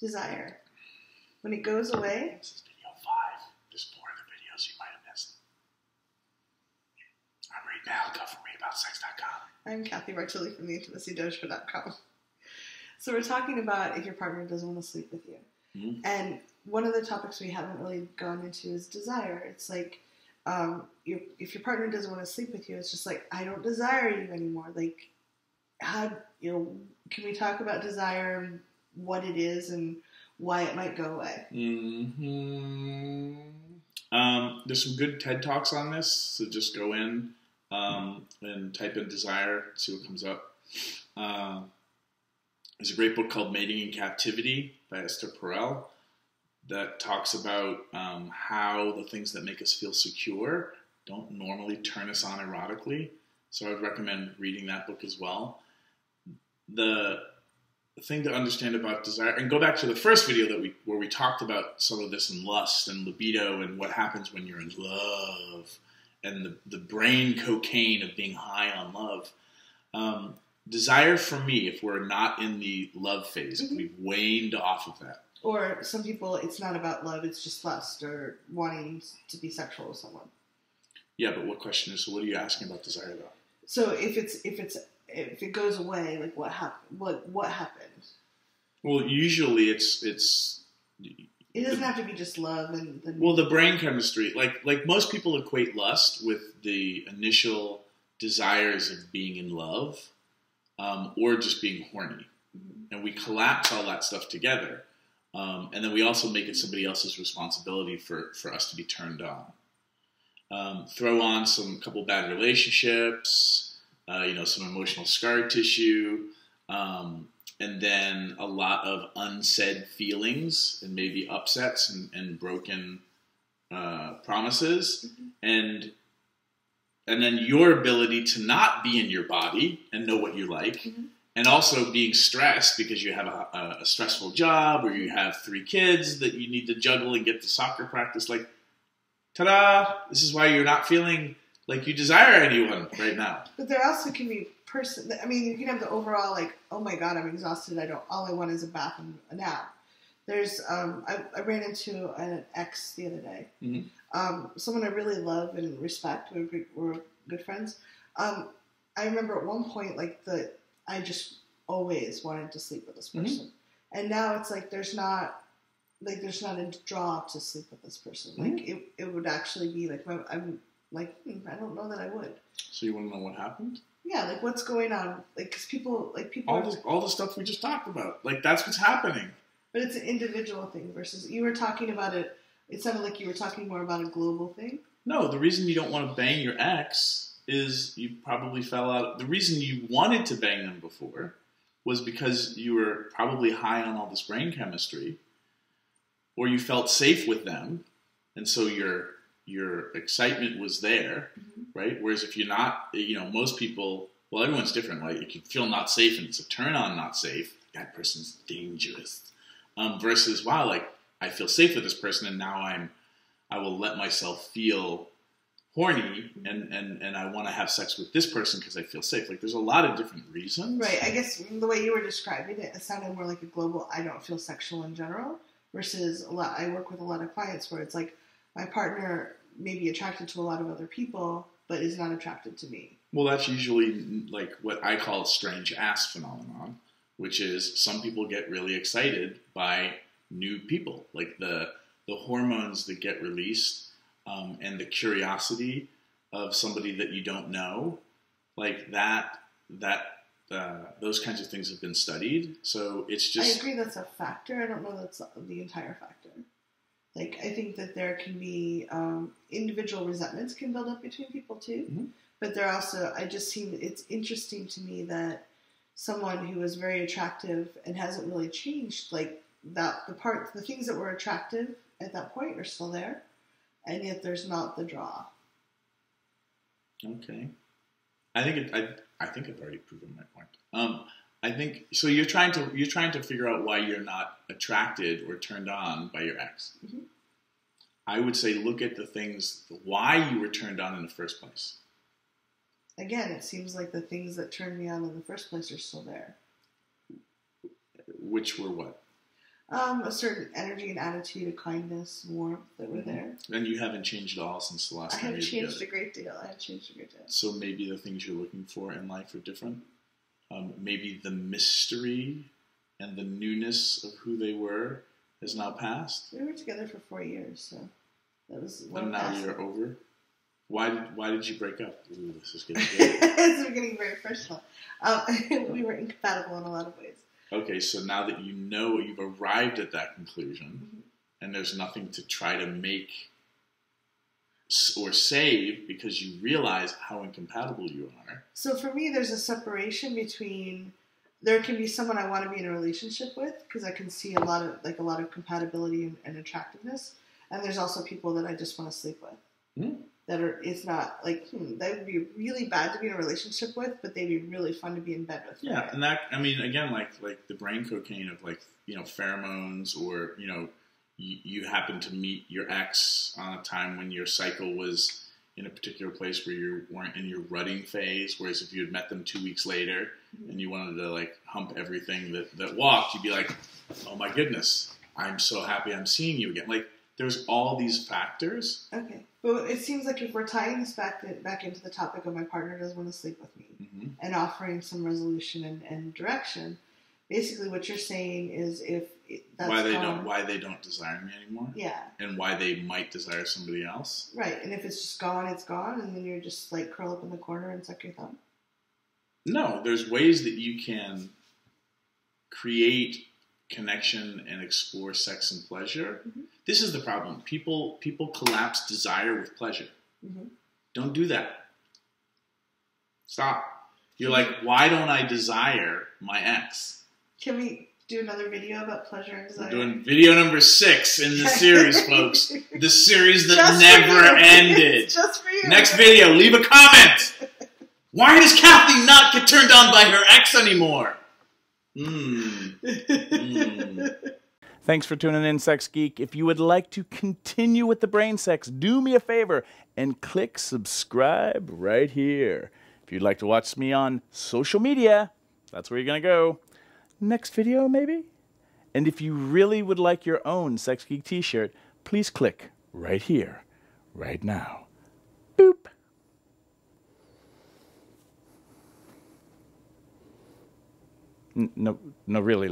desire. When it goes away... This is video 5. There's more of the videos you might have missed. I'm Reid now. Go from ReidAboutSex.com. I'm Cathy from theintimacydojo.com. So we're talking about if your partner doesn't want to sleep with you. Mm-hmm. And one of the topics we haven't really gone into is desire. It's like, if your partner doesn't want to sleep with you, it's just like, I don't desire you anymore. Like, how, can we talk about desire and what it is and why it might go away? Mm-hmm. There's some good TED Talks on this, so just go in and type in desire, see what comes up. There's a great book called Mating in Captivity by Esther Perel that talks about how the things that make us feel secure don't normally turn us on erotically. So I would recommend reading that book as well. The thing to understand about desire, and go back to the first video where we talked about some of this in lust and libido and what happens when you're in love and the brain cocaine of being high on love. Desire for me, if we're not in the love phase, if we've waned off of that. Or some people, it's not about love, it's just lust or wanting to be sexual with someone. Yeah, but what question is, so what are you asking about desire though? So if it goes away, like what happens? Well, usually it's it doesn't have to be just love and the brain chemistry. Like most people equate lust with the initial desires of being in love, or just being horny. Mm-hmm. And we collapse all that stuff together. And then we also make it somebody else's responsibility for us to be turned on. Throw on a couple bad relationships, some emotional scar tissue, and then a lot of unsaid feelings and maybe upsets and broken promises. Mm-hmm. And then your ability to not be in your body and know what you like. Mm-hmm. And also being stressed because you have a stressful job or you have 3 kids that you need to juggle and get to soccer practice. Like, ta-da! This is why you're not feeling like you desire anyone right now. But there also can be you can have the overall like, oh my God, I'm exhausted. All I want is a bath and a nap. There's, I ran into an ex the other day. Mm-hmm. Someone I really love and respect. We're good friends. I remember at one point, I just always wanted to sleep with this person. Mm-hmm. And now it's like, there's not a draw to sleep with this person. Mm-hmm. Like it would actually be like, I'm like, I don't know that I would. So you want to know what happened? Yeah. Like what's going on? Like, cause people. All the stuff we just talked about. Like that's what's happening. But it's an individual thing versus you were talking about it. It sounded like you were talking more about a global thing. No, the reason you don't want to bang your ex is you probably fell out. The reason you wanted to bang them before was because you were probably high on all this brain chemistry, or you felt safe with them, and so your excitement was there, mm-hmm. right? Whereas if you're not, most people, well, everyone's different, right? You can feel not safe, and it's a turn on not safe. That person's dangerous. Versus, wow, like I feel safe with this person, and now I will let myself feel horny, and I want to have sex with this person because I feel safe. Like there's a lot of different reasons. Right. I guess the way you were describing it, it sounded more like a global, I don't feel sexual in general, versus I work with a lot of clients where it's like my partner may be attracted to a lot of other people, but is not attracted to me. Well, that's usually like what I call a strange ass phenomenon, which is some people get really excited by new people, like the hormones that get released. And the curiosity of somebody that you don't know, like those kinds of things have been studied. So it's just... I agree that's a factor. I don't know that's the entire factor. Like, I think that there can be individual resentments can build up between people too. Mm-hmm. But there also, it's interesting to me that someone who is very attractive and hasn't really changed, like the things that were attractive at that point are still there. And yet there's not the draw. Okay. I think I've already proven my point. I think so. You're trying to figure out why you're not attracted or turned on by your ex. Mm-hmm. I would say look at the things why you were turned on in the first place. Again, it seems like the things that turned me on in the first place are still there. Which were what? A certain energy and attitude, a kindness, warmth that were there. And you haven't changed at all since the last time you were together. I have changed a great deal. So maybe the things you're looking for in life are different. Maybe the mystery and the newness of who they were has now passed. We were together for 4 years, so that was. And now you're over. Why did you break up? Ooh, this is getting good. It's getting very personal. We were incompatible in a lot of ways. Okay, so now that you know you've arrived at that conclusion, and there's nothing to try to make or save because you realize how incompatible you are. So for me, there's a separation between. There can be someone I want to be in a relationship with because I can see a lot of compatibility and attractiveness, and there's also people that I just want to sleep with. That it's not like that would be really bad to be in a relationship with, but they'd be really fun to be in bed with. Yeah, right? And that, I mean, again, like the brain cocaine of pheromones, or you happen to meet your ex on a time when your cycle was in a particular place where you weren't in your rutting phase, whereas if you had met them 2 weeks later and you wanted to hump everything that walked, you'd be like, oh my goodness, I'm so happy I'm seeing you again. There's all these factors. Okay. But it seems like if we're tying this back into the topic of my partner doesn't want to sleep with me and offering some resolution and direction, basically what you're saying is that's why they don't desire me anymore. Yeah. And why they might desire somebody else. Right. And if it's just gone, it's gone, and then you're just curl up in the corner and suck your thumb. No, there's ways that you can create connection and explore sex and pleasure. This is the problem. People collapse desire with pleasure. Don't do that. Stop. You're like, why don't I desire my ex? Can we do another video about pleasure and desire? We're doing video number 6 in the series, folks. The series that never ended. Just for you. Next video, leave a comment. Why does Cathy not get turned on by her ex anymore? Thanks for tuning in, Sex Geek. If you would like to continue with the brain sex, do me a favor and click subscribe right here. If you'd like to watch me on social media, that's where you're going to go. Next video, maybe? And if you really would like your own Sex Geek t-shirt, please click right here, right now. Boop. No, really,